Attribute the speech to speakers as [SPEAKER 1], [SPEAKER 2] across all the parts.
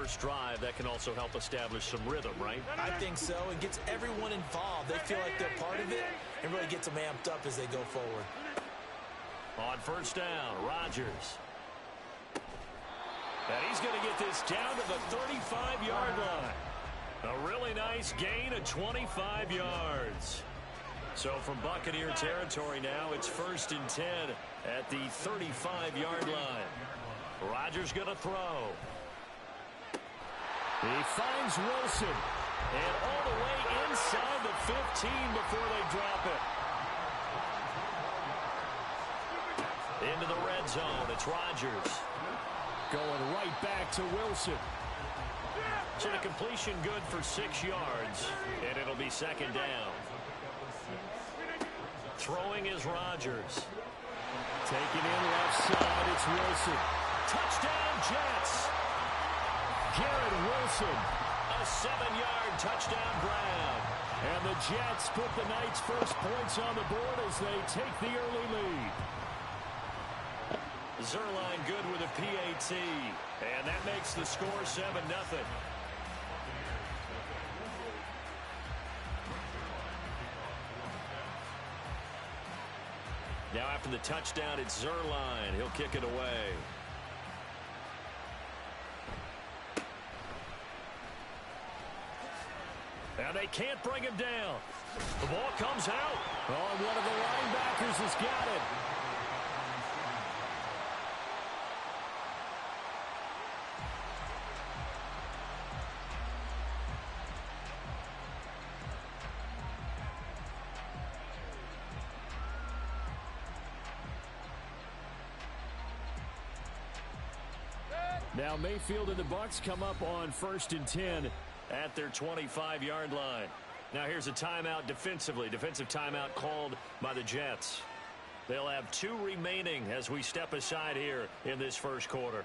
[SPEAKER 1] first drive, that can also help establish some rhythm, right?
[SPEAKER 2] I think so, and gets everyone involved. They feel like they're part of it and really gets them amped up as they go forward.
[SPEAKER 1] On first down, Rodgers. And he's going to get this down to the 35-yard line. A really nice gain of 25 yards. So from Buccaneer territory now, it's 1st and 10 at the 35-yard line. Rodgers going to throw. He finds Wilson. And all the way inside the 15 before they drop it. Into the red zone, it's Rodgers. Going right back to Wilson. So the completion good for 6 yards, and it'll be 2nd down. Throwing is Rodgers. Taking in left side, it's Wilson. Touchdown, Jets. Garrett Wilson, a 7-yard touchdown grab. And the Jets put the Knights' first points on the board as they take the early lead. Zerline good with a PAT, and that makes the score 7-0. Now after the touchdown, it's Zerline. He'll kick it away. And they can't bring him down. The ball comes out. Oh, one of the linebackers has got it. Now Mayfield and the Bucs come up on 1st and 10 at their 25-yard line. Now here's a timeout defensively. Defensive timeout called by the Jets. They'll have 2 remaining as we step aside here in this first quarter.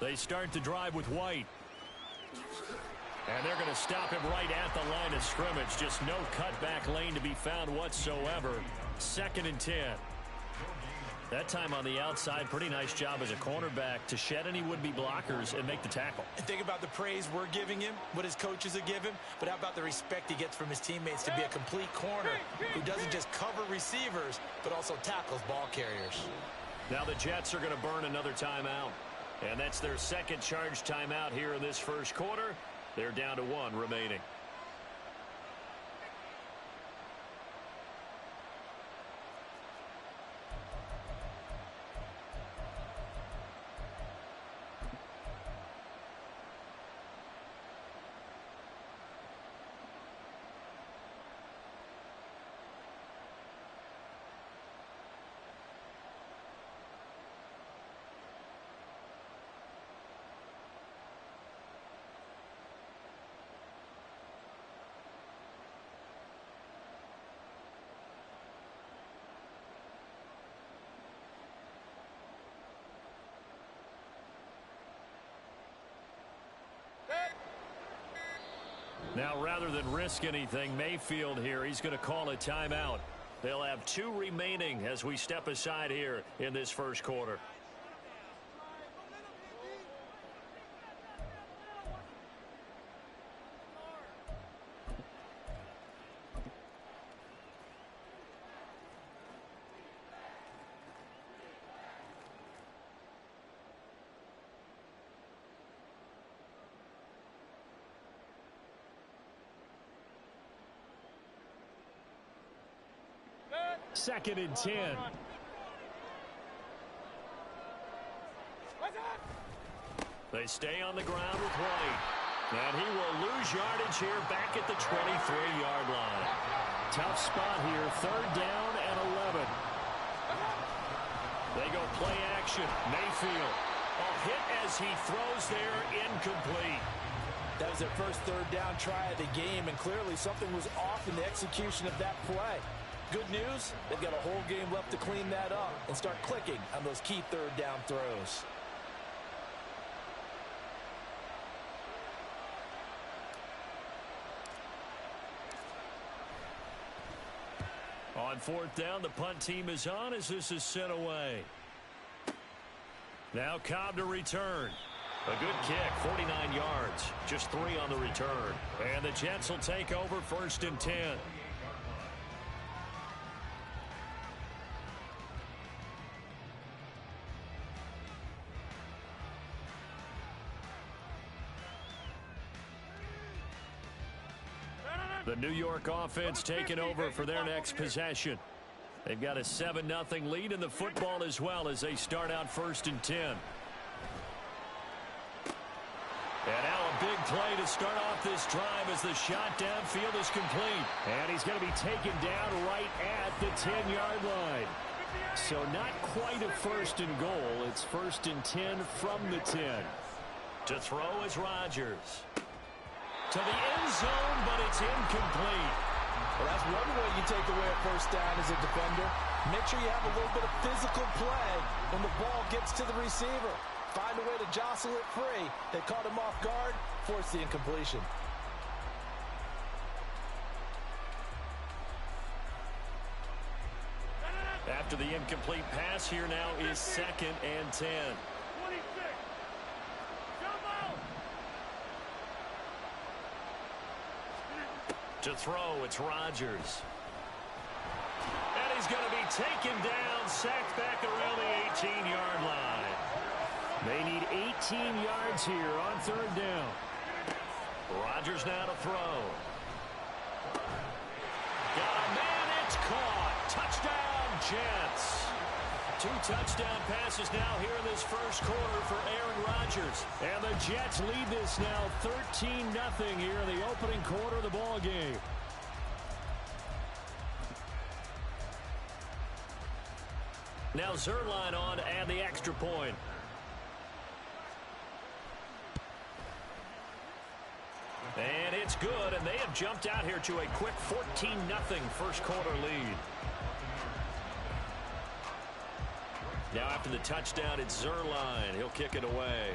[SPEAKER 1] They start the drive with White. And they're going to stop him right at the line of scrimmage. Just no cutback lane to be found whatsoever. 2nd and 10. That time on the outside, pretty nice job as a cornerback to shed any would-be blockers and make the tackle.
[SPEAKER 2] And think about the praise we're giving him, what his coaches have given, but how about the respect he gets from his teammates to be a complete corner who doesn't just cover receivers, but also tackles ball carriers.
[SPEAKER 1] Now the Jets are going to burn another timeout. And that's their 2nd charge timeout here in this first quarter. They're down to 1 remaining. Now, rather than risk anything, Mayfield here, he's going to call a timeout. They'll have 2 remaining as we step aside here in this first quarter. Second and 10. They stay on the ground with White. And he will lose yardage here back at the 23-yard line. Tough spot here. 3rd down and 11. They go play action. Mayfield. A hit as he throws there, incomplete.
[SPEAKER 2] That was their first 3rd down try of the game, and clearly something was off in the execution of that play. Good news, they've got a whole game left to clean that up and start clicking on those key 3rd down throws.
[SPEAKER 1] On fourth down, the punt team is on as this is sent away. Now Cobb to return. A good kick, 49 yards. Just 3 on the return. And the Jets will take over 1st and 10. The New York offense taking over for their next possession. They've got a 7-0 lead in the football as well as they start out 1st and 10. And now a big play to start off this drive as the shot downfield is complete. And he's going to be taken down right at the 10-yard line. So not quite a 1st and goal. It's 1st and 10 from the 10. To throw is Rodgers. To the end zone, but it's incomplete.
[SPEAKER 2] Well, that's one way you take away a 1st down as a defender. Make sure you have a little bit of physical play when the ball gets to the receiver. Find a way to jostle it free. They caught him off guard, forced the incompletion.
[SPEAKER 1] After the incomplete pass, here now is 2nd and 10. To throw, it's Rodgers. And he's going to be taken down, sacked back around the 18-yard line. They need 18 yards here on 3rd down. Rodgers now to throw. Got a man, it's caught. Touchdown, Jets. 2 touchdown passes now here in this 1st quarter for Aaron Rodgers. And the Jets lead this now 13-0 here in the opening quarter of the ball game. Now Zerline on to add the extra point. And it's good, and they have jumped out here to a quick 14-0 1st quarter lead. Now after the touchdown, it's Zerline. He'll kick it away.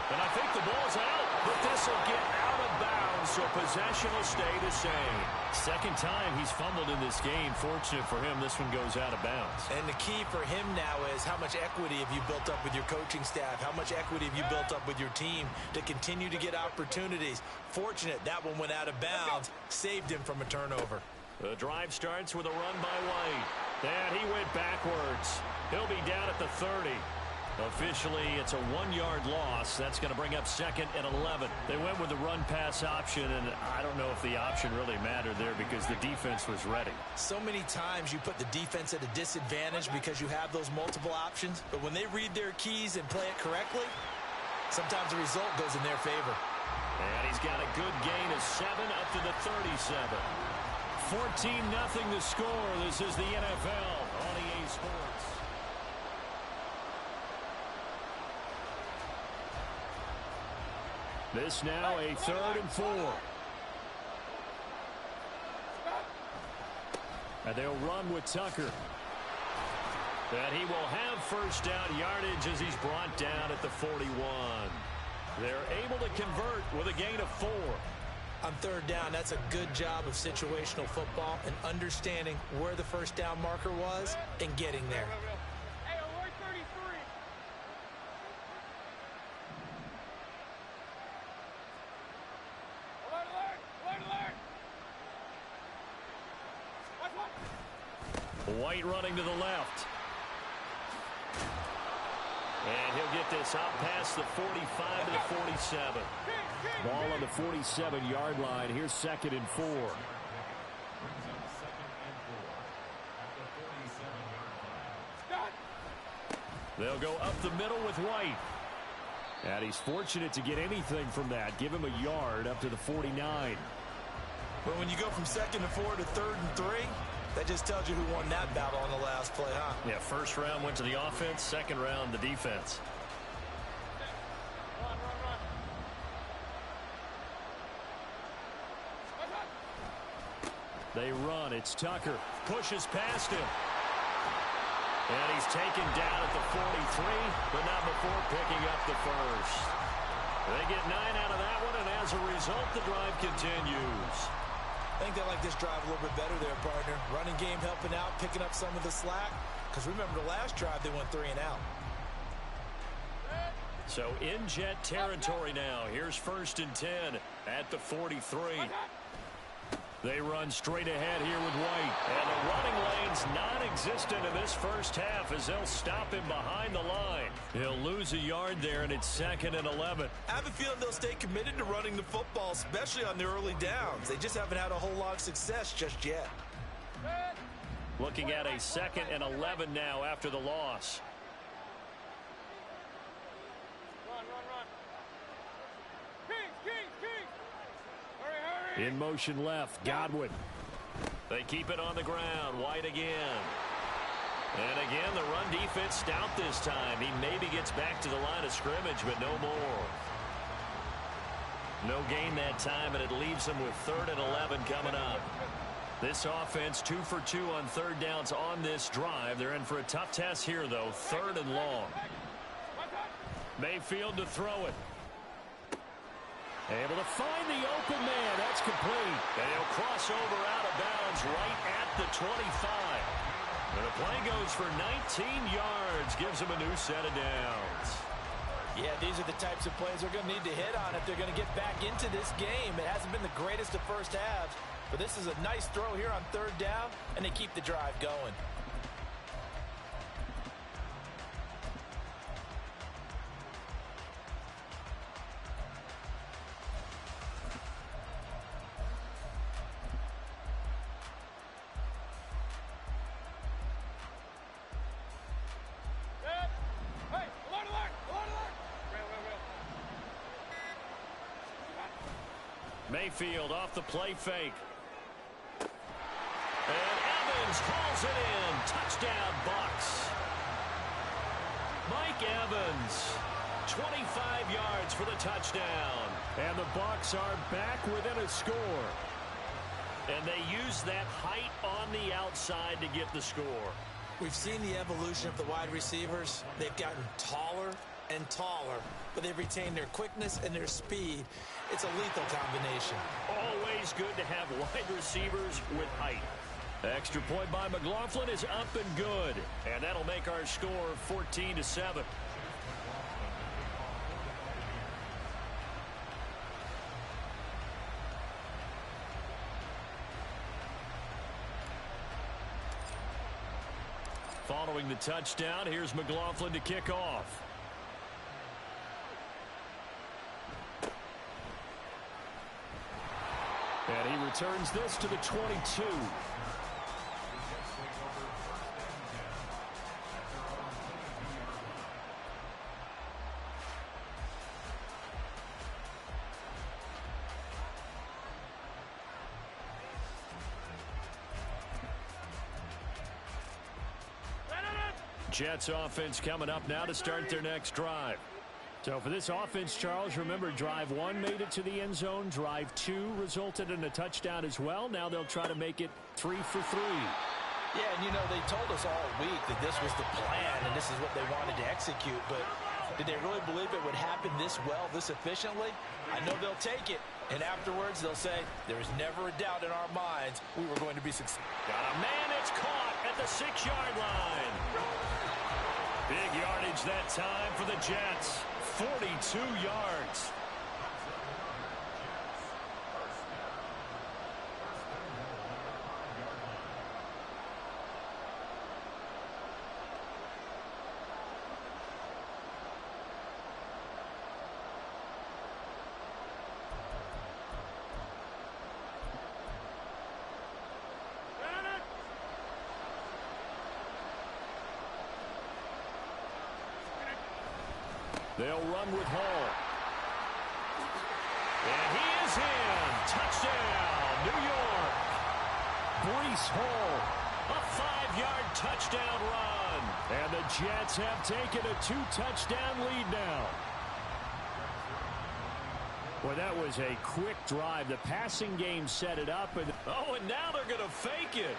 [SPEAKER 1] And I think the ball's out, but this will get out of bounds, so possession will stay the same. 2nd time he's fumbled in this game. Fortunate for him, this one goes out of bounds.
[SPEAKER 2] And the key for him now is how much equity have you built up with your coaching staff? How much equity have you built up with your team to continue to get opportunities? Fortunate that one went out of bounds, saved him from a turnover.
[SPEAKER 1] The drive starts with a run by White. And he went backwards. He'll be down at the 30. Officially, it's a 1-yard loss. That's going to bring up 2nd and 11. They went with the run-pass option, and I don't know if the option really mattered there because the defense was ready.
[SPEAKER 2] So many times you put the defense at a disadvantage because you have those multiple options, but when they read their keys and play it correctly, sometimes the result goes in their favor.
[SPEAKER 1] And he's got a good gain of 7 up to the 37. 14-0 the score. This is the NFL on EA Sports. This now a 3rd and 4. And they'll run with Tucker. And he will have 1st down yardage as he's brought down at the 41. They're able to convert with a gain of 4.
[SPEAKER 2] On 3rd down, that's a good job of situational football and understanding where the 1st down marker was and getting there.
[SPEAKER 1] White running to the left. And he'll get this out past the 45 to the 47. Ball on the 47-yard line. Here's 2nd and 4. They'll go up the middle with White. And he's fortunate to get anything from that. Give him a yard up to the 49.
[SPEAKER 2] But when you go from 2nd and 4 to 3rd and 3, that just tells you who won that battle on the last play, huh?
[SPEAKER 1] Yeah, 1st round went to the offense, 2nd round the defense. They run. It's Tucker. Pushes past him. And he's taken down at the 43, but not before picking up the 1st. They get 9 out of that one, and as a result, the drive continues.
[SPEAKER 2] I think they like this drive a little bit better there, partner. Running game helping out, picking up some of the slack. Because remember, the last drive, they went 3 and out.
[SPEAKER 1] So in Jet territory now. Here's 1st and 10 at the 43. They run straight ahead here with White. And the running lane's non-existent in this first half as they'll stop him behind the line. He'll lose a yard there, and it's 2nd and 11.
[SPEAKER 2] I have a feeling they'll stay committed to running the football, especially on the early downs. They just haven't had a whole lot of success just yet.
[SPEAKER 1] Looking at a 2nd and 11 now after the loss. In motion left, Godwin. They keep it on the ground. White again. And again, the run defense stout this time. He maybe gets back to the line of scrimmage, but no more. No gain that time, and it leaves them with 3rd and 11 coming up. This offense 2 for 2 on 3rd downs on this drive. They're in for a tough test here, though. 3rd and long. Mayfield to throw it. Able to find the open man. That's complete. And he'll cross over out of bounds right at the 25. And the play goes for 19 yards. Gives him a new set of downs.
[SPEAKER 2] Yeah, these are the types of plays they're going to need to hit on if they're going to get back into this game. It hasn't been the greatest of first halves, but this is a nice throw here on 3rd down, and they keep the drive going.
[SPEAKER 1] Mayfield off the play fake. And Evans hauls it in. Touchdown, Bucs. Mike Evans, 25 yards for the touchdown. And the Bucs are back within a score. And they use that height on the outside to get the score.
[SPEAKER 2] We've seen the evolution of the wide receivers. They've gotten taller and taller, but they've retained their quickness and their speed. It's a lethal combination.
[SPEAKER 1] Always good to have wide receivers with height. Extra point by McLaughlin is up and good. And that'll make our score 14-7. Following the touchdown, here's McLaughlin to kick off. And he returns this to the 22. Jets offense coming up now to start their next drive. So for this offense, Charles, remember drive 1 made it to the end zone. Drive 2 resulted in a touchdown as well. Now they'll try to make it 3 for 3.
[SPEAKER 2] Yeah, and you know, they told us all week that this was the plan and this is what they wanted to execute. But did they really believe it would happen this well, this efficiently? I know they'll take it. And afterwards, they'll say, there was never a doubt in our minds we were going to be successful.
[SPEAKER 1] Got a man that's caught at the 6-yard line. Big yardage that time for the Jets. 42 yards. They'll run with Hall. And he is in. Touchdown, New York. Breece Hall, a 5-yard touchdown run. And the Jets have taken a 2-touchdown lead now. Boy, that was a quick drive. The passing game set it up. And now they're going to fake it.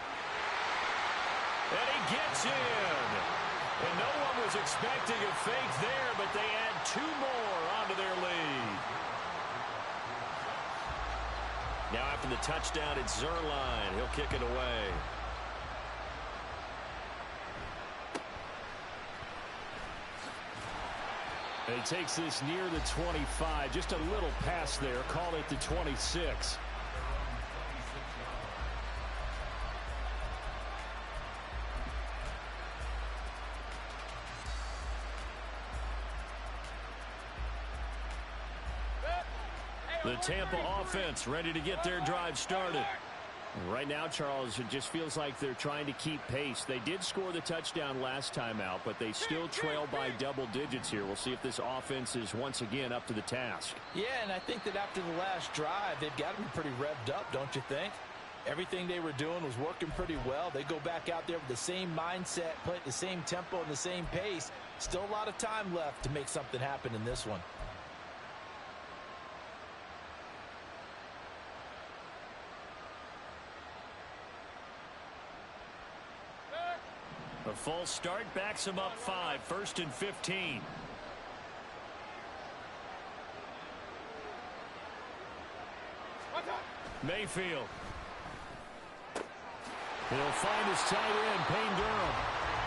[SPEAKER 1] And he gets in. And no one was expecting a fake there, but they add 2 more onto their lead. Now after the touchdown, it's Zerline. He'll kick it away. And he takes this near the 25. Just a little pass there. Call it the 26. The Tampa offense ready to get their drive started. Right now, Charles, it just feels like they're trying to keep pace. They did score the touchdown last time out, but they still trail by double digits here. We'll see if this offense is once again up to the task.
[SPEAKER 2] Yeah, and I think that after the last drive, they've got to be pretty revved up, don't you think? Everything they were doing was working pretty well. They go back out there with the same mindset, play at the same tempo and the same pace. Still a lot of time left to make something happen in this one.
[SPEAKER 1] A false start backs him up 5, 1st and 15. Mayfield. He'll find his tight end, Payne Durham.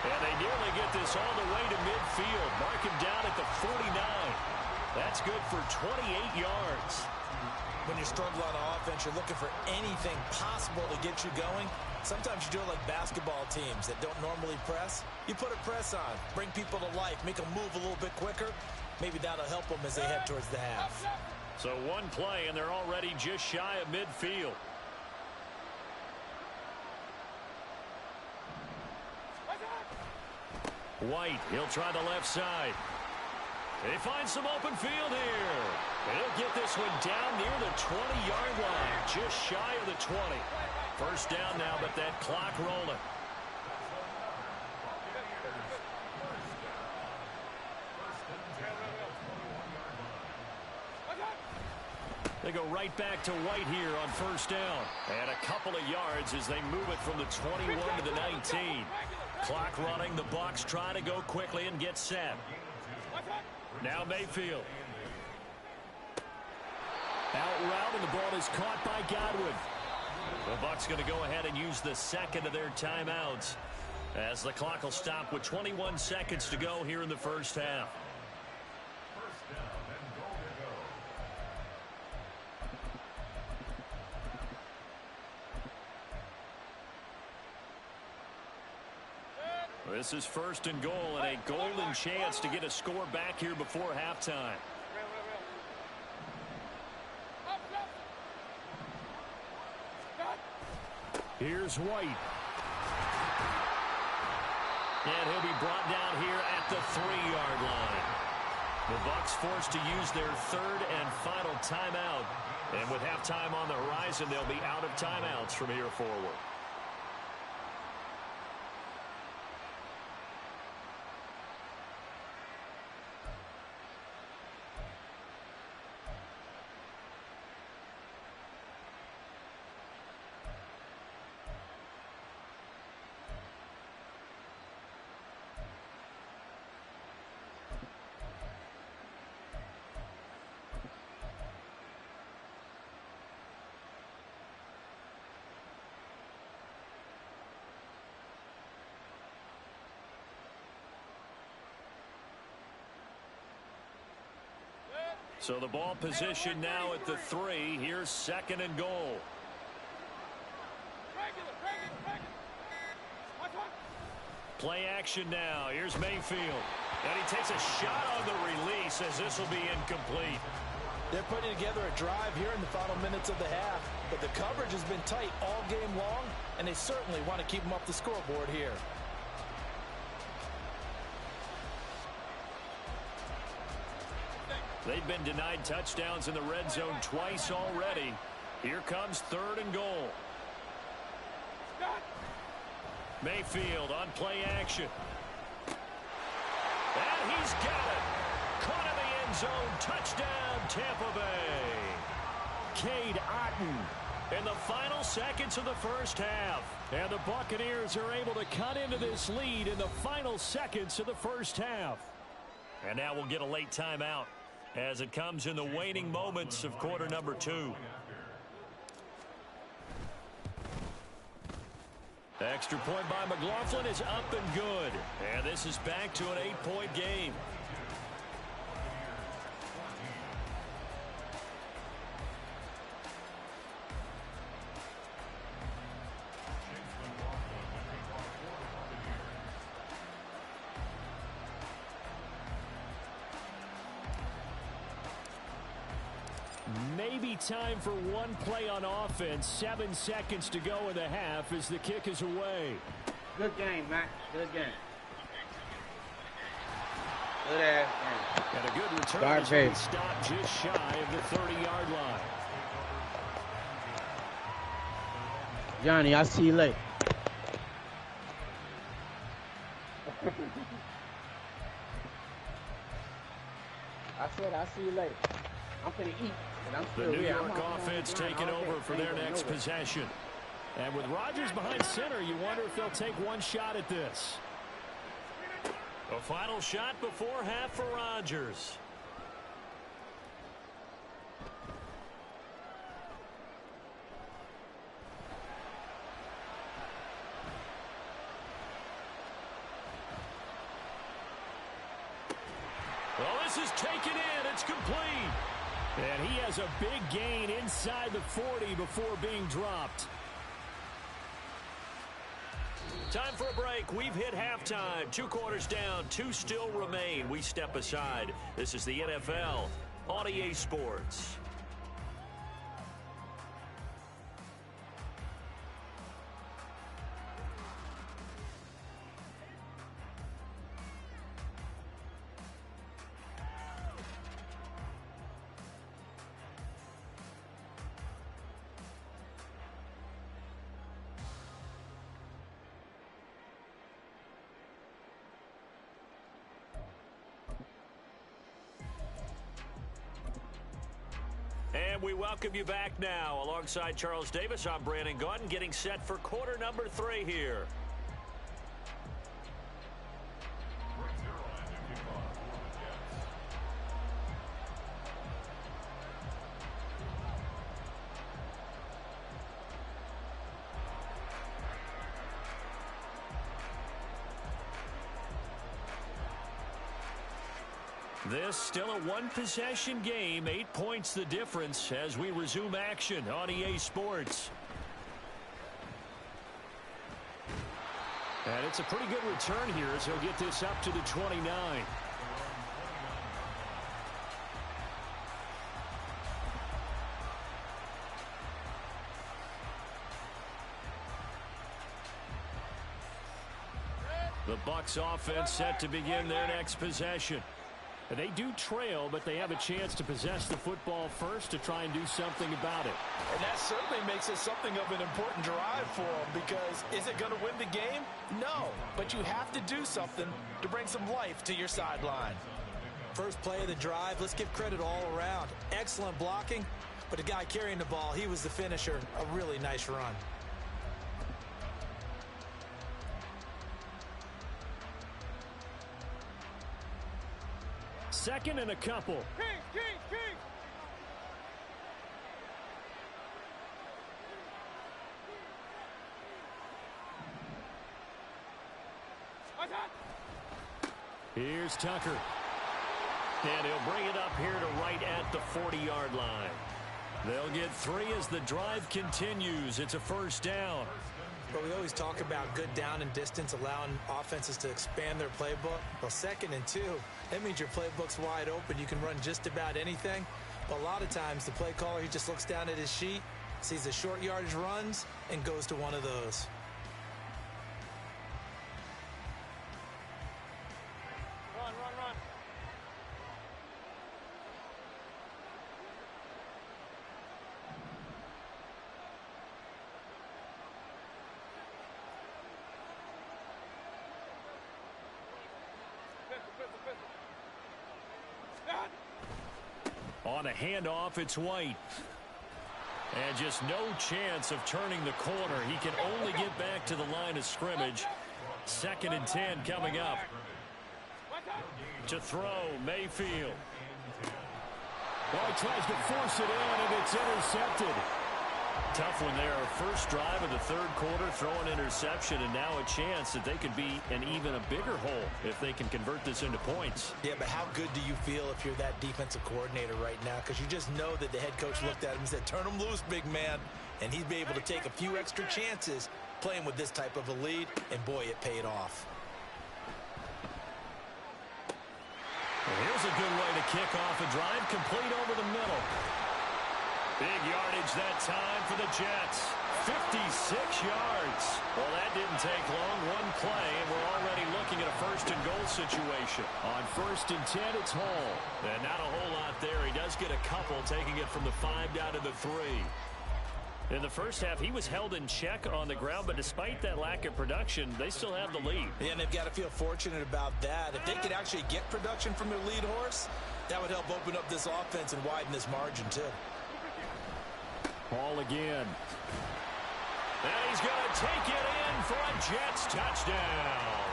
[SPEAKER 1] And they nearly get this all the way to midfield. Mark him down at the 49. That's good for 28 yards.
[SPEAKER 2] When you struggle on offense, you're looking for anything possible to get you going. Sometimes you do it like basketball teams that don't normally press. You put a press on, bring people to life, make them move a little bit quicker. Maybe that'll help them as they head towards the half.
[SPEAKER 1] So one play, and they're already just shy of midfield. White, he'll try the left side. They find some open field here. He'll get this one down near the 20-yard line, just shy of the 20. First down now, but that clock rolling. They go right back to White here on first down. And a couple of yards as they move it from the 21 to the 19. Clock running. The Bucs try to go quickly and get set. Now Mayfield. Out route, and the ball is caught by Godwin. The Bucs going to go ahead and use the second of their timeouts as the clock will stop with 21 seconds to go here in the first half. This is 1st and goal, and a golden chance to get a score back here before halftime. Here's White. And he'll be brought down here at the 3-yard line. The Bucs forced to use their 3rd and final timeout. And with halftime on the horizon, they'll be out of timeouts from here forward. So the ball position now at the 3. Here's 2nd and goal. Play action now. Here's Mayfield. And he takes a shot on the release as this will be incomplete.
[SPEAKER 2] They're putting together a drive here in the final minutes of the half. But the coverage has been tight all game long, and they certainly want to keep them up the scoreboard here.
[SPEAKER 1] They've been denied touchdowns in the red zone twice already. Here comes 3rd and goal. Mayfield on play action. And he's got it. Caught in the end zone. Touchdown, Tampa Bay. Cade Otton in the final seconds of the first half. And the Buccaneers are able to cut into this lead in the final seconds of the first half. And now we'll get a late timeout as it comes in the waning moments of quarter number 2. Extra point by McLaughlin is up and good. And this is back to an 8-point game. Maybe time for one play on offense. 7 seconds to go in the half as the kick is away.
[SPEAKER 3] Good game, Max. Good game. Good ass game.
[SPEAKER 1] And a good return as we stop just shy of the 30-yard line.
[SPEAKER 3] Johnny, I'll see you later. I said I'll see you later. I'm going to eat.
[SPEAKER 1] The New York offense taking over for their next possession. And with Rodgers behind center, you wonder if they'll take one shot at this. A final shot before half for Rodgers. Well, this is taken in. It's complete. And he has a big gain inside the 40 before being dropped. Time for a break. We've hit halftime. 2 quarters down. 2 still remain. We step aside. This is the NFL on EA Sports. And we welcome you back now. Alongside Charles Davis, I'm Brandon Gaudin, getting set for quarter number 3 here. This still a one-possession game. 8 points the difference as we resume action on EA Sports. And it's a pretty good return here as he'll get this up to the 29. The Bucs offense set to begin their next possession. They do trail, but they have a chance to possess the football first to try and do something about it.
[SPEAKER 2] And that certainly makes it something of an important drive for them, because is it going to win the game? No, but you have to do something to bring some life to your sideline.
[SPEAKER 4] First play of the drive, let's give credit all around. Excellent blocking, but the guy carrying the ball, he was the finisher. A really nice run.
[SPEAKER 1] Second and a couple. Here's Tucker. And he'll bring it up here to right at the 40-yard line. They'll get 3 as the drive continues. It's a first down.
[SPEAKER 4] But we always talk about good down and distance, allowing offenses to expand their playbook. Well, 2nd and 2, that means your playbook's wide open. You can run just about anything. But a lot of times, the play caller, he just looks down at his sheet, sees the short yardage runs, and goes to one of those.
[SPEAKER 5] Run, run, run.
[SPEAKER 1] On a handoff, it's White. And just no chance of turning the corner. He can only get back to the line of scrimmage. 2nd and 10 coming up. To throw, Mayfield.
[SPEAKER 5] Well, he tries to force it in, and it's intercepted.
[SPEAKER 1] Tough one there. First drive of the 3rd quarter, throw an interception, and now a chance that they could be in even a bigger hole if they can convert this into points.
[SPEAKER 4] Yeah, but how good do you feel if you're that defensive coordinator right now? Because you just know that the head coach looked at him and said, turn him loose, big man. And he'd be able to take a few extra chances playing with this type of a lead, and boy, it paid off.
[SPEAKER 1] Here's a good way to kick off a drive, complete over the middle. Big yardage that time for the Jets. 56 yards. Well, that didn't take long. One play, and we're already looking at a 1st and goal situation.
[SPEAKER 5] On 1st and 10, it's Hall.
[SPEAKER 1] And not a whole lot there. He does get a couple, taking it from the 5 down to the 3. In the first half, he was held in check on the ground, but despite that lack of production, they still have the lead.
[SPEAKER 4] Yeah, and they've got to feel fortunate about that. If they could actually get production from their lead horse, that would help open up this offense and widen this margin, too.
[SPEAKER 5] Hall again.
[SPEAKER 1] And he's going to take it in for a Jets touchdown.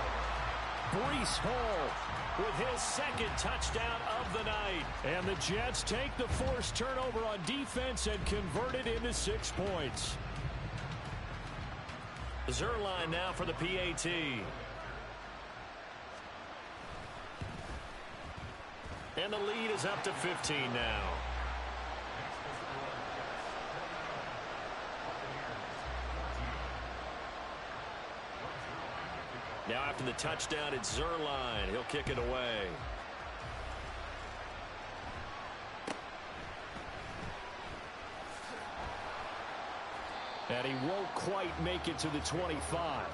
[SPEAKER 5] Breece Hall
[SPEAKER 1] with his 2nd touchdown of the night.
[SPEAKER 5] And the Jets take the forced turnover on defense and convert it into 6 points.
[SPEAKER 1] Zerline now for the PAT. And the lead is up to 15 now. Now after the touchdown, it's Zerline. He'll kick it away.
[SPEAKER 5] And he won't quite make it to the 25.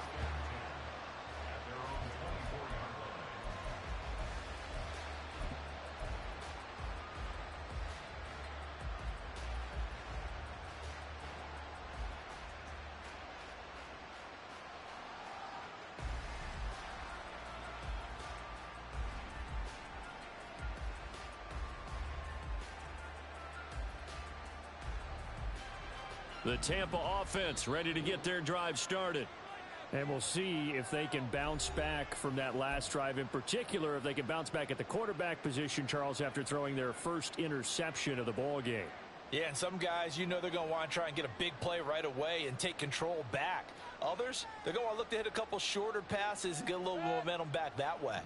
[SPEAKER 1] The Tampa offense ready to get their drive started.
[SPEAKER 5] And we'll see if they can bounce back from that last drive, in particular, if they can bounce back at the quarterback position, Charles, after throwing their first interception of the ball game.
[SPEAKER 2] Yeah, and some guys, you know they're going to want to try and get a big play right away and take control back. Others, they're going to look to hit a couple shorter passes and get a little momentum back that way.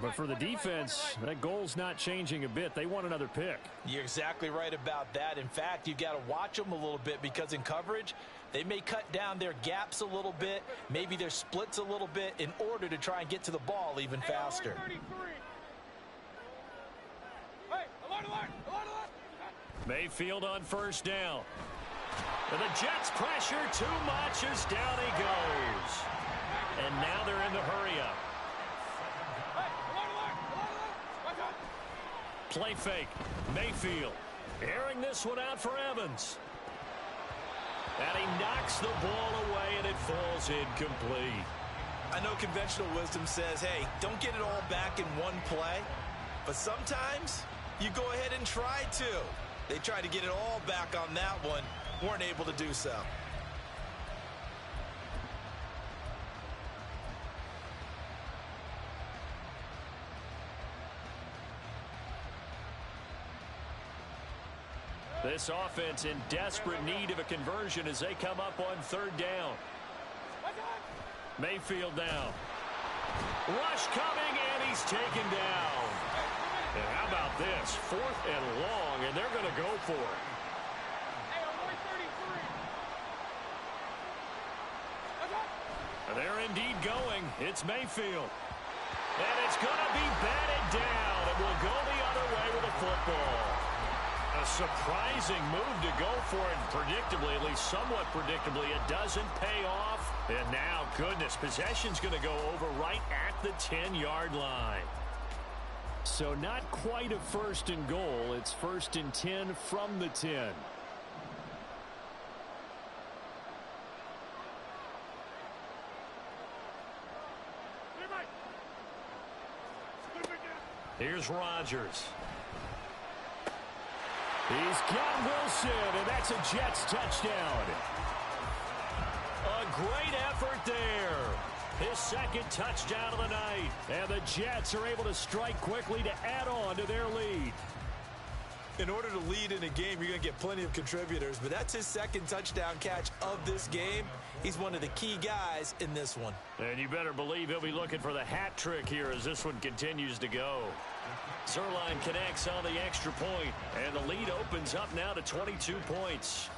[SPEAKER 5] But for the defense, that goal's not changing a bit. They want another pick.
[SPEAKER 2] You're exactly right about that. In fact, you've got to watch them a little bit because in coverage, they may cut down their gaps a little bit, maybe their splits a little bit in order to try and get to the ball even faster.
[SPEAKER 1] Mayfield on 1st down. And the Jets pressure too much as down he goes. And now they're in the hurry-up. Play fake. Mayfield airing this one out for Evans. And he knocks the ball away, and it falls incomplete.
[SPEAKER 4] I know conventional wisdom says, hey, don't get it all back in one play. But sometimes you go ahead and try to. They tried to get it all back on that one. Weren't able to do so.
[SPEAKER 1] This offense in desperate need of a conversion as they come up on 3rd down. Mayfield now. Rush coming, and he's taken down. And how about this? 4th and long, and they're going to go for it. They're indeed going. It's Mayfield. And it's going to be batted down. It will go the other way with a football. A surprising move to go for it. Predictably, at least somewhat predictably, it doesn't pay off. And now, goodness, possession's going to go over right at the 10-yard line.
[SPEAKER 5] So not quite a 1st and goal. It's 1st and 10 from the 10.
[SPEAKER 1] Here's Rodgers.
[SPEAKER 5] He's got Wilson, and that's a Jets touchdown.
[SPEAKER 1] A great effort there. His second touchdown of the night.
[SPEAKER 5] And the Jets are able to strike quickly to add on to their lead.
[SPEAKER 4] In order to lead in a game, you're going to get plenty of contributors, but that's his second touchdown catch of this game. He's one of the key guys in this one.
[SPEAKER 5] And you better believe he'll be looking for the hat trick here as this one continues to go.
[SPEAKER 1] Zerline connects on the extra point, and the lead opens up now to 22 points.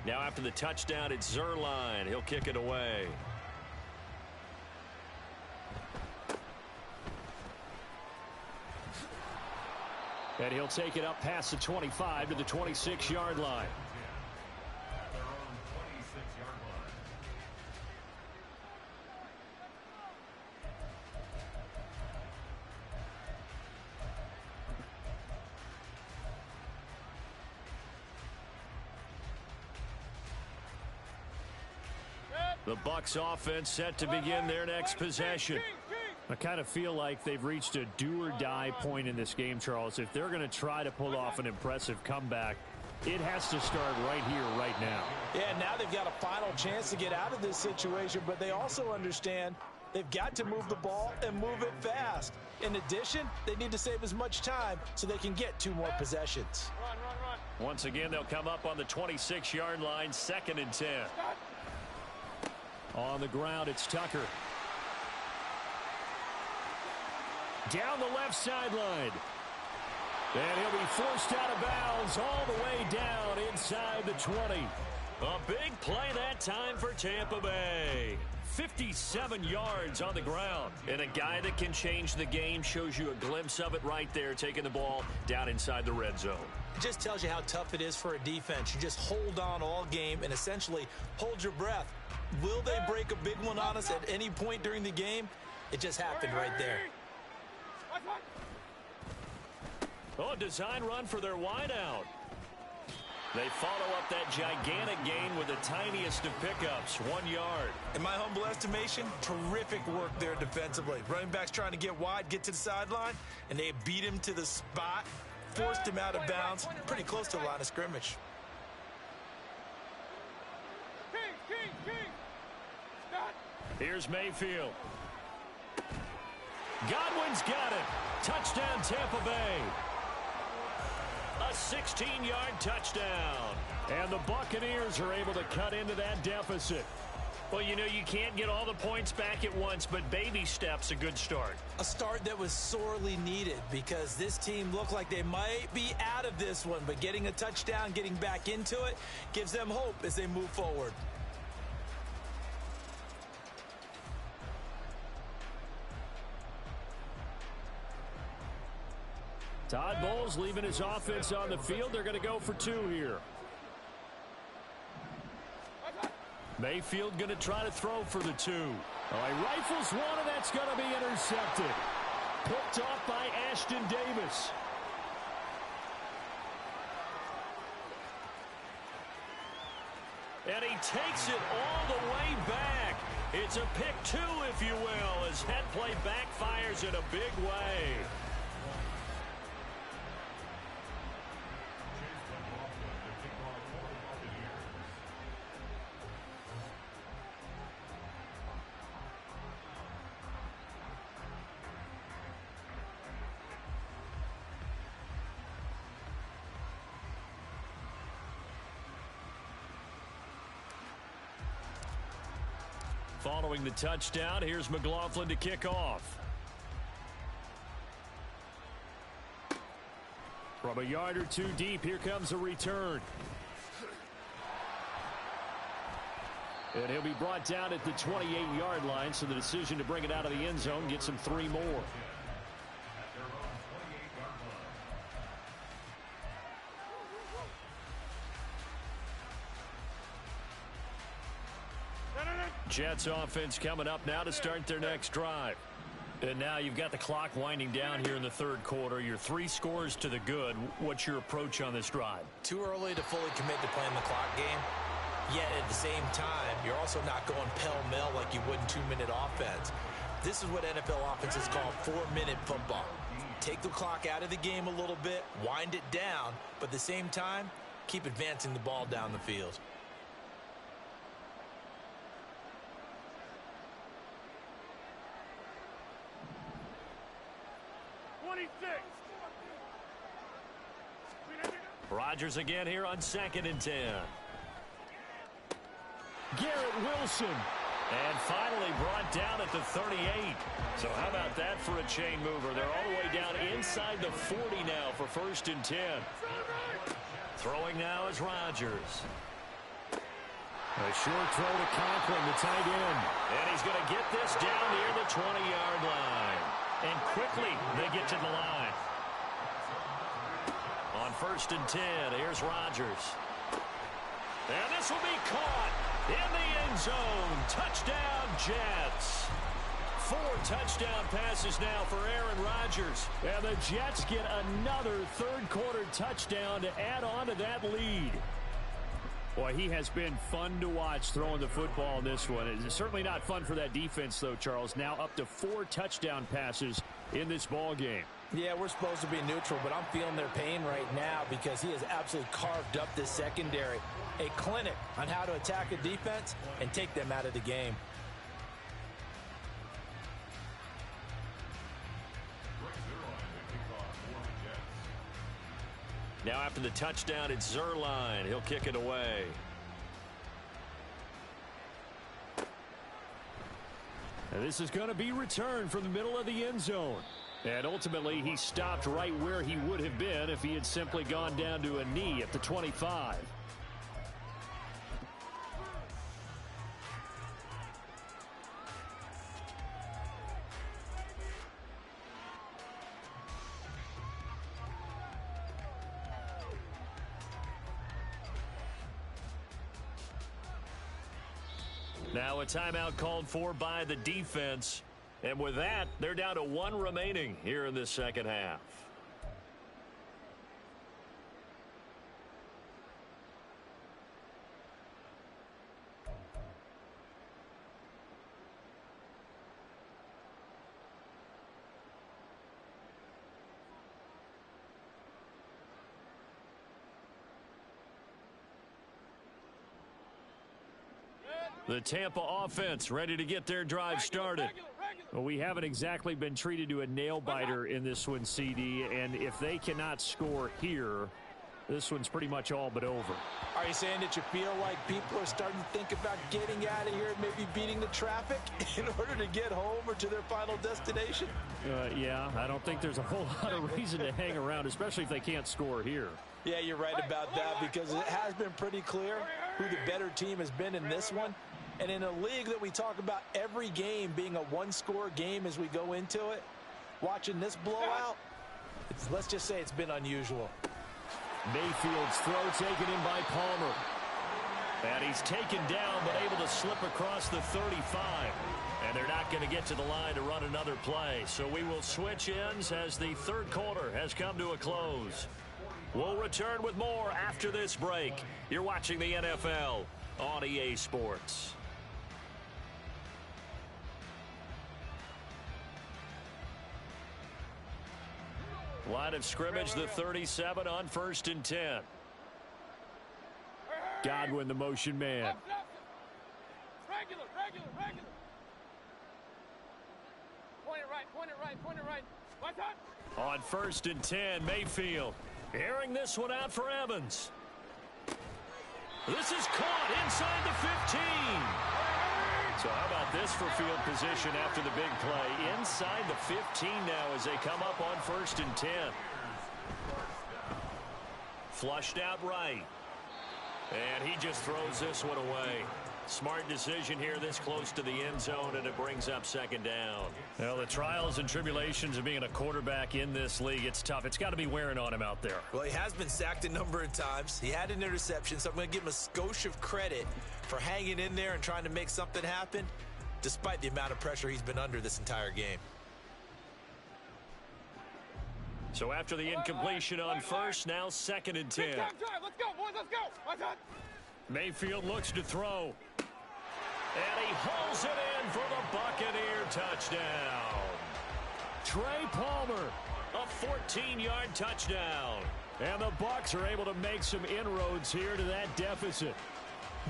[SPEAKER 1] Now after the touchdown, it's Zerline. He'll kick it away.
[SPEAKER 5] And he'll take it up past the 25 to the 26-yard line.
[SPEAKER 1] The Bucs offense set to begin their next possession.
[SPEAKER 5] I kind of feel like they've reached a do-or-die point in this game, Charles. If they're going to try to pull off an impressive comeback, it has to start right here, right now.
[SPEAKER 2] Yeah, now they've got a final chance to get out of this situation, but they also understand they've got to move the ball and move it fast. In addition, they need to save as much time so they can get 2 more possessions.
[SPEAKER 1] Once again, they'll come up on the 26-yard line, 2nd and 10.
[SPEAKER 5] On the ground, it's Tucker. Down the left sideline. And he'll be forced out of bounds all the way down inside the 20.
[SPEAKER 1] A big play that time for Tampa Bay. 57 yards on the ground. And a guy that can change the game, shows you a glimpse of it right there, taking the ball down inside the red zone.
[SPEAKER 4] It just tells you how tough it is for a defense. You just hold on all game and essentially hold your breath. Will they break a big one on us at any point during the game? It just happened right there.
[SPEAKER 1] Oh, design run for their wideout. They follow up that gigantic gain with the tiniest of pickups, 1 yard.
[SPEAKER 4] In my humble estimation, terrific work there defensively. Running backs trying to get wide, get to the sideline, and they beat him to the spot, forced him out of bounds, pretty close to the line of scrimmage.
[SPEAKER 1] Here's Mayfield. Godwin's got it. Touchdown, Tampa Bay. A 16-yard touchdown.
[SPEAKER 5] And the Buccaneers are able to cut into that deficit.
[SPEAKER 1] Well, you know, you can't get all the points back at once, but baby steps a good start.
[SPEAKER 4] A start that was sorely needed because this team looked like they might be out of this one, but getting a touchdown, getting back into it, gives them hope as they move forward.
[SPEAKER 5] Todd Bowles leaving his offense on the field. They're going to go for 2 here. Mayfield going to try to throw for the 2. Oh, he rifles one, and that's going to be intercepted. Picked off by Ashton Davis.
[SPEAKER 1] And he takes it all the way back. It's a pick 2, if you will, as head play backfires in a big way. Following the touchdown, here's McLaughlin to kick off.
[SPEAKER 5] From a yard or 2 deep, here comes a return. And he'll be brought down at the 28-yard line, so the decision to bring it out of the end zone gets him 3 more. Jets offense coming up now to start their next drive. And now you've got the clock winding down here in the third quarter. You're 3 scores to the good. What's your approach on this drive?
[SPEAKER 4] Too early to fully commit to playing the clock game. Yet at the same time, you're also not going pell-mell like you would in 2-minute offense. This is what NFL offenses call 4-minute football. Take the clock out of the game a little bit, wind it down, but at the same time, keep advancing the ball down the field.
[SPEAKER 5] Rodgers again here on 2nd and 10. Garrett Wilson. And finally brought down at the 38. So how about that for a chain mover? They're all the way down inside the 40 now for 1st and 10. Throwing now is Rodgers. A short throw to Conklin, the tight end. And he's going to get this down near the 20-yard line. And quickly they get to the line. On 1st and 10, here's Rodgers. And this will be caught in the end zone. Touchdown, Jets. 4 touchdown passes now for Aaron Rodgers. And the Jets get another third-quarter touchdown to add on to that lead. Boy, he has been fun to watch throwing the football in this one. It's certainly not fun for that defense, though, Charles. Now up to 4 touchdown passes in this ball game.
[SPEAKER 2] Yeah, we're supposed to be neutral, but I'm feeling their pain right now because he has absolutely carved up this secondary. A clinic on how to attack a defense and take them out of the game.
[SPEAKER 5] Now after the touchdown, it's Zerline. He'll kick it away. And this is going to be returned from the middle of the end zone. And ultimately, he stopped right where he would have been if he had simply gone down to a knee at the 25. Now a timeout called for by the defense. And with that, they're down to 1 remaining here in this second half. The Tampa offense ready to get their drive started. Well, we haven't exactly been treated to a nail-biter in this one, CD, and if they cannot score here, this one's pretty much all but over.
[SPEAKER 2] Are you saying that you feel like people are starting to think about getting out of here and maybe beating the traffic in order to get home or to their final destination?
[SPEAKER 5] Yeah, I don't think there's a whole lot of reason to hang around, especially if they can't score here.
[SPEAKER 2] Yeah, you're right about that because it has been pretty clear who the better team has been in this one. And in a league that we talk about every game being a one-score game as we go into it, watching this blowout, let's just say it's been unusual.
[SPEAKER 5] Mayfield's throw taken in by Palmer. And he's taken down but able to slip across the 35. And they're not going to get to the line to run another play. So we will switch ends as the third quarter has come to a close. We'll return with more after this break. You're watching the NFL on EA Sports. Line of scrimmage, the 37 on 1st and 10. Godwin, the motion man.
[SPEAKER 6] Regular. Point it right. What's up?
[SPEAKER 5] On 1st and 10, Mayfield airing this one out for Evans. This is caught inside the 15. So how about this for field position after the big play? Inside the 15 now as they come up on 1st and 10. Flushed out right. And he just throws this one away. Smart decision here this close to the end zone, and it brings up second down.
[SPEAKER 1] Well, the trials and tribulations of being a quarterback in this league, it's tough. It's got to be wearing on him out there.
[SPEAKER 4] Well, he has been sacked a number of times. He had an interception, so I'm going to give him a skosh of credit for hanging in there and trying to make something happen, despite the amount of pressure he's been under this entire game.
[SPEAKER 5] So after the incompletion on first, now 2nd and 10.
[SPEAKER 6] Big time drive. Let's go, boys. Let's go. What's that?
[SPEAKER 1] Mayfield looks to throw.
[SPEAKER 5] And he hauls it in for the Buccaneer touchdown.
[SPEAKER 1] Trey Palmer.
[SPEAKER 5] A 14-yard touchdown.
[SPEAKER 1] And the Bucs are able to make some inroads here to that deficit.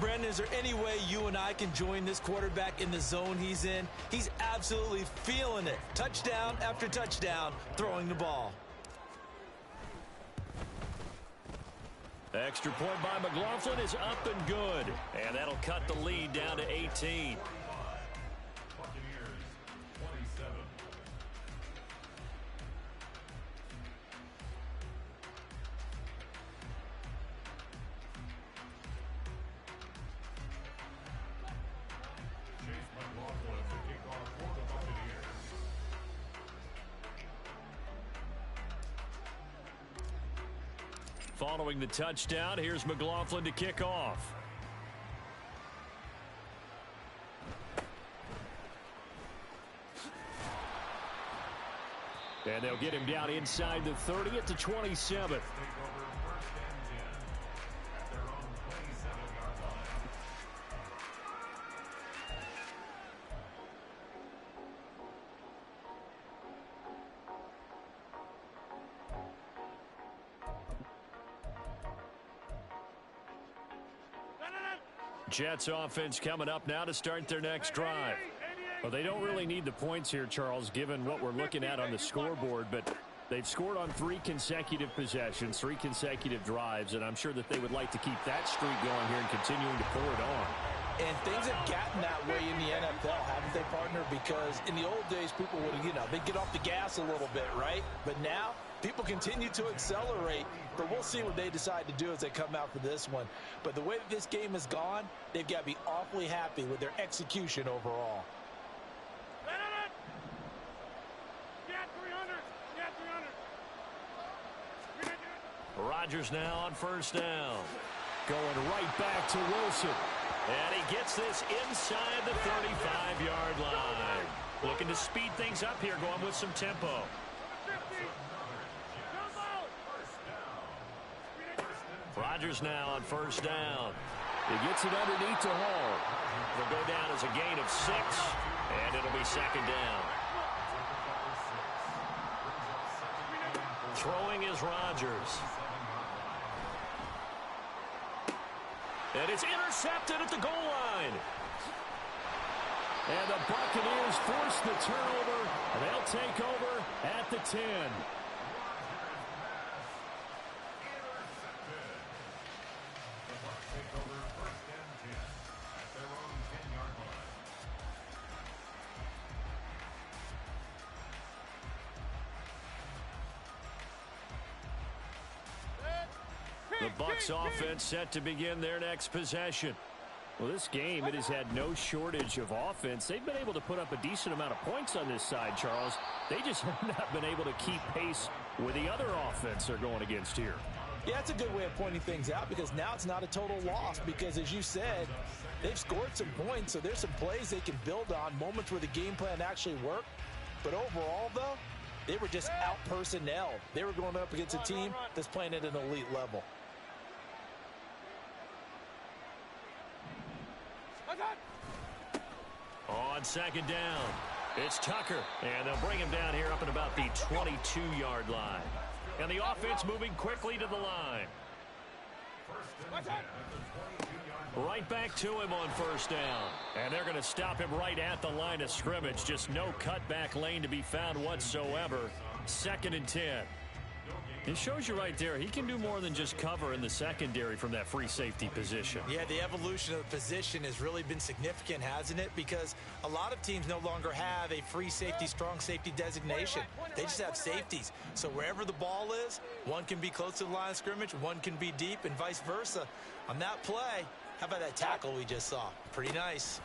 [SPEAKER 4] Brandon, is there any way you and I can join this quarterback in the zone he's in? He's absolutely feeling it. Touchdown after touchdown, throwing the ball.
[SPEAKER 5] Extra point by McLaughlin is up and good. And that'll cut the lead down to 18. Following the touchdown, here's McLaughlin to kick off.
[SPEAKER 1] And they'll get him down inside the 30 at the 27.
[SPEAKER 5] Jets offense coming up now to start their next drive.
[SPEAKER 1] Well, they don't really need the points here, Charles, given what we're looking at on the scoreboard, but they've scored on 3 consecutive possessions, 3 consecutive drives, and I'm sure that they would like to keep that streak going here and continuing to pour it on.
[SPEAKER 2] And things have gotten that way in the NFL, haven't they, partner? Because in the old days, people would, they'd get off the gas a little bit, right? But now, people continue to accelerate, but we'll see what they decide to do as they come out for this one. But the way that this game has gone, they've got to be awfully happy with their execution overall.
[SPEAKER 5] Rodgers now on first down.
[SPEAKER 1] Going right back to Wilson.
[SPEAKER 5] And he gets this inside the 35-yard line. Looking to speed things up here, going with some tempo. Rodgers now on first down.
[SPEAKER 1] He gets it underneath to Hall.
[SPEAKER 5] It'll go down as a gain of 6, and it'll be second down. Throwing is Rodgers. And it's intercepted at the goal line.
[SPEAKER 1] And the Buccaneers force the turnover. They'll take over at the 10.
[SPEAKER 5] The Bucs offense set to begin their next possession.
[SPEAKER 1] Well, this game, it has had no shortage of offense. They've been able to put up a decent amount of points on this side, Charles. They just have not been able to keep pace with the other offense they're going against here.
[SPEAKER 2] Yeah, that's a good way of pointing things out because now it's not a total loss because, as you said, they've scored some points, so there's some plays they can build on, moments where the game plan actually worked. But overall, though, they were just out-personnelled. They were going up against a team that's playing at an elite level.
[SPEAKER 5] On second down, it's Tucker, and they'll bring him down here up at about the 22-yard line. And the offense moving quickly to the line. Right back to him on first down. And they're going to stop him right at the line of scrimmage. Just no cutback lane to be found whatsoever. 2nd and 10. It shows you right there, he can do more than just cover in the secondary from that free safety position.
[SPEAKER 4] Yeah, the evolution of the position has really been significant, hasn't it? Because a lot of teams no longer have a free safety, strong safety designation. They just have safeties. So wherever the ball is, one can be close to the line of scrimmage, one can be deep, and vice versa. On that play, How about that tackle we just saw? Pretty nice.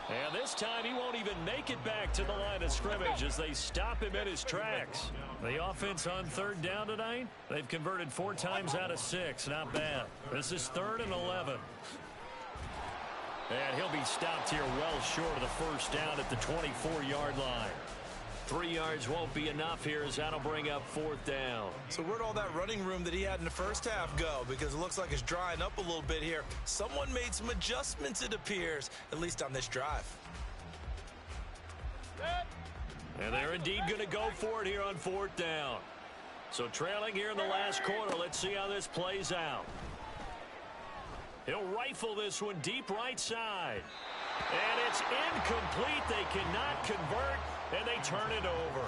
[SPEAKER 5] And this time he won't even make it back to the line of scrimmage as they stop him in his tracks. The offense on third down tonight, they've converted 4 times out of 6. Not bad. This is 3rd and 11. And he'll be stopped here well short of the first down at the 24-yard line. 3 yards won't be enough here as that'll bring up 4th down.
[SPEAKER 4] So where'd all that running room that he had in the first half go? Because it looks like it's drying up a little bit here. Someone made some adjustments, it appears, at least on this drive.
[SPEAKER 5] And they're indeed going to go for it here on 4th down. So trailing here in the last quarter, let's see how this plays out. He'll rifle this one deep right side. And it's incomplete. They cannot convert, and they turn it over.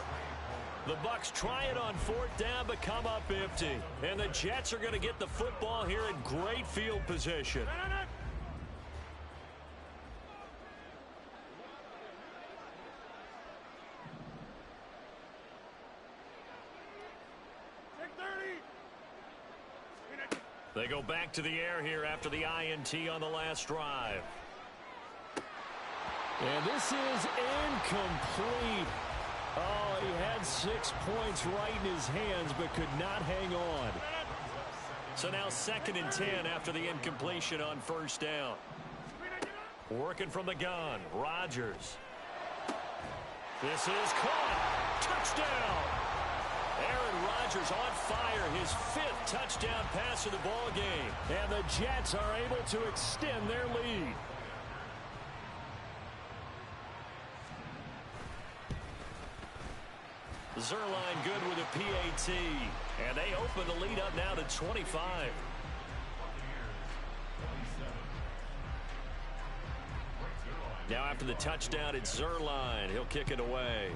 [SPEAKER 5] The Bucs try it on 4th down, but come up empty. And the Jets are going to get the football here in great field position. They go back to the air here after the INT on the last drive. And this is incomplete. Oh, he had 6 points right in his hands, but could not hang on. So now 2nd and 10 after the incompletion on 1st down. Working from the gun, Rodgers. This is caught. Touchdown. Aaron Rodgers on fire, his 5th touchdown pass of the ball game. And the Jets are able to extend their lead. Zerline good with a PAT. And they open the lead up now to 25. Now after the touchdown, it's Zerline. He'll kick it away.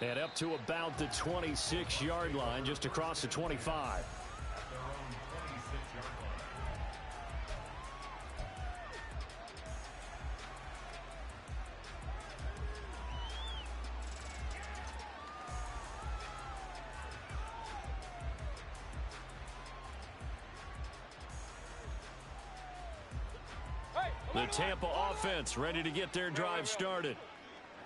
[SPEAKER 5] And up to about the 26-yard line, just across the 25. The Tampa offense ready to get their drive started.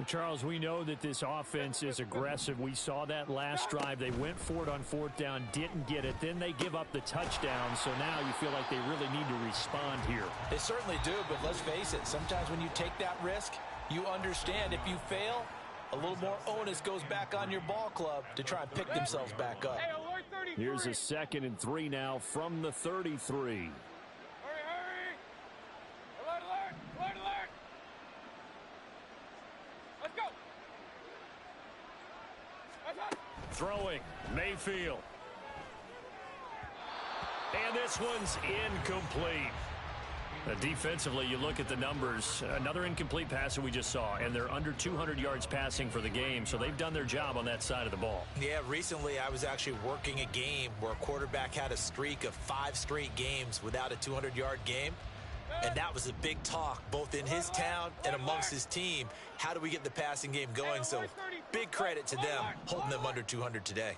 [SPEAKER 1] Charles, we know that this offense is aggressive. We saw that last drive. They went for it on 4th down, didn't get it. Then they give up the touchdown. So now you feel like they really need to respond here.
[SPEAKER 2] They certainly do, but let's face it. Sometimes when you take that risk, you understand if you fail, a little more onus goes back on your ball club to try and pick themselves back up.
[SPEAKER 1] Here's a 2nd and 3 now from the 33. Throwing, Mayfield. And this one's incomplete. Defensively, you look at the numbers. Another incomplete pass that we just saw, and they're under 200 yards passing for the game, so they've done their job on that side of the ball.
[SPEAKER 4] Yeah, recently I was actually working a game where a quarterback had a streak of 5 straight games without a 200-yard game. And that was a big talk, both in his town and amongst his team. How do we get the passing game going? So big credit to them, holding them under 200 today.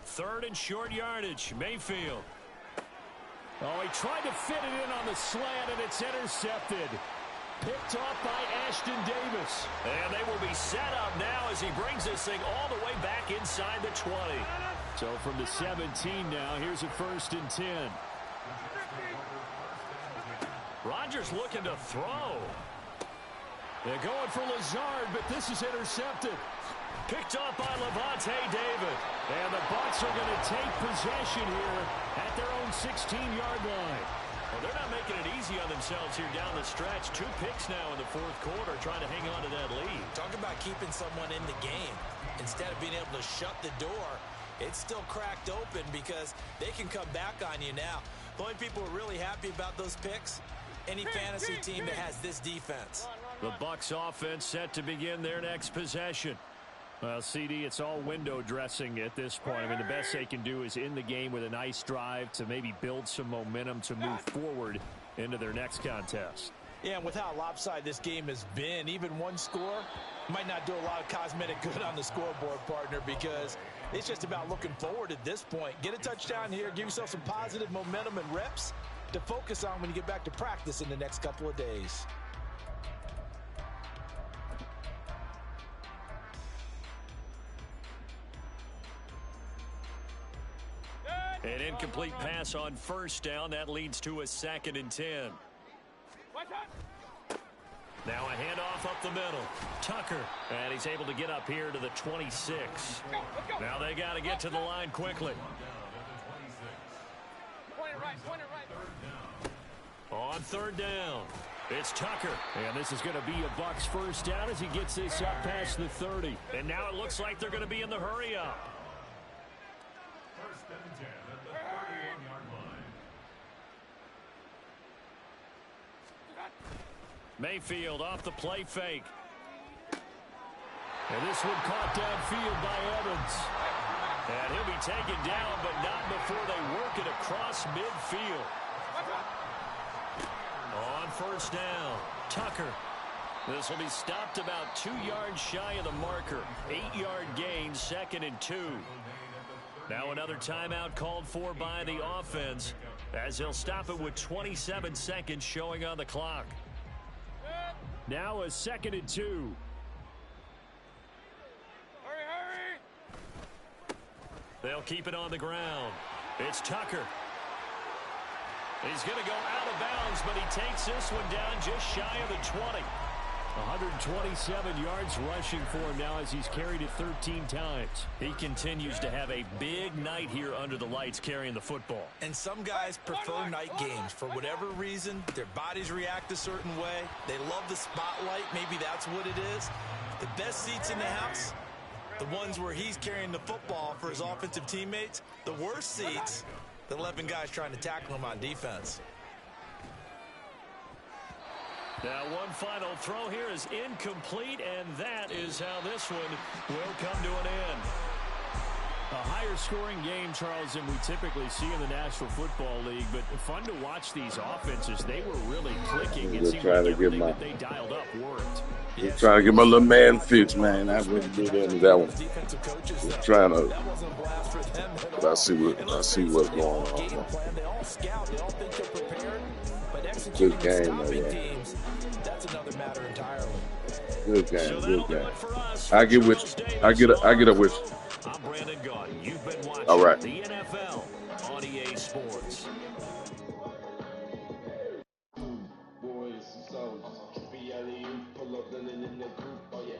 [SPEAKER 1] 3rd and short yardage, Mayfield. Oh, he tried to fit it in on the slant, and it's intercepted. Picked off by Ashton Davis.
[SPEAKER 5] And they will be set up now as he brings this thing all the way back inside the 20.
[SPEAKER 1] So from the 17 now, here's a 1st and 10.
[SPEAKER 5] Rodgers looking to throw.
[SPEAKER 1] They're going for Lazard, but this is intercepted.
[SPEAKER 5] Picked off by Levante David.
[SPEAKER 1] And the Bucs are going to take possession here at their own 16-yard line.
[SPEAKER 5] Well, they're not making it easy on themselves here down the stretch. 2 picks now in the 4th quarter, trying to hang on to that lead.
[SPEAKER 4] Talk about keeping someone in the game. Instead of being able to shut the door, it's still cracked open because they can come back on you now. The only people who are really happy about those picks, any fantasy team that has this defense.
[SPEAKER 1] The Bucs offense set to begin their next possession. Well, CD, it's all window dressing at this point. I mean, the best they can do is end the game with a nice drive to maybe build some momentum to move forward into their next contest.
[SPEAKER 2] Yeah, and with how lopsided this game has been, even one score might not do a lot of cosmetic good on the scoreboard, partner, because it's just about looking forward at this point. Get a touchdown here, give yourself some positive momentum and reps to focus on when you get back to practice in the next couple of days.
[SPEAKER 5] An incomplete pass on first down. That leads to a 2nd and 10. Now a handoff up the middle. Tucker. And he's able to get up here to the 26. Now they got to get to the line quickly. On 3rd down, it's Tucker. And this is going to be a Bucs first down as he gets this up past the 30. And now it looks like they're going to be in the hurry up.
[SPEAKER 7] First and 10 at the 38-yard line.
[SPEAKER 5] Mayfield off the play fake. And this one caught downfield by Evans. And he'll be taken down, but not before they work it across midfield. On first down, Tucker. This will be stopped about 2 yards shy of the marker. 8-yard gain, 2nd and 2. Now another timeout called for by the offense as he'll stop it with 27 seconds showing on the clock. Now a 2nd and 2.
[SPEAKER 6] Hurry!
[SPEAKER 5] They'll keep it on the ground. It's Tucker. He's going to go out of bounds, but he takes this one down just shy of the 20. 127 yards rushing for him now as he's carried it 13 times. He continues to have a big night here under the lights carrying the football.
[SPEAKER 2] And some guys prefer night games. For whatever reason, their bodies react a certain way. They love the spotlight. Maybe that's what it is. The best seats in the house, the ones where he's carrying the football for his offensive teammates. The worst seats, the 11 guys trying to tackle him on defense.
[SPEAKER 5] Now one final throw here is incomplete, and that is how this one will come to an end. A higher scoring game, Charles, than we typically see in the National Football League, but fun to watch these offenses. They were really clicking. It seemed like everything that they dialed up worked.
[SPEAKER 8] Just trying to get my little man fixed, man. I wouldn't do that one. Just trying to, but I see what's going on. Good game, man.
[SPEAKER 2] That's another matter entirely.
[SPEAKER 8] Good game. I get up with you.
[SPEAKER 5] I'm Brandon Gaudin. You've been watching
[SPEAKER 8] All right.
[SPEAKER 5] The NFL on EA Sports.
[SPEAKER 9] Boys, so pull up in the group. Oh yeah.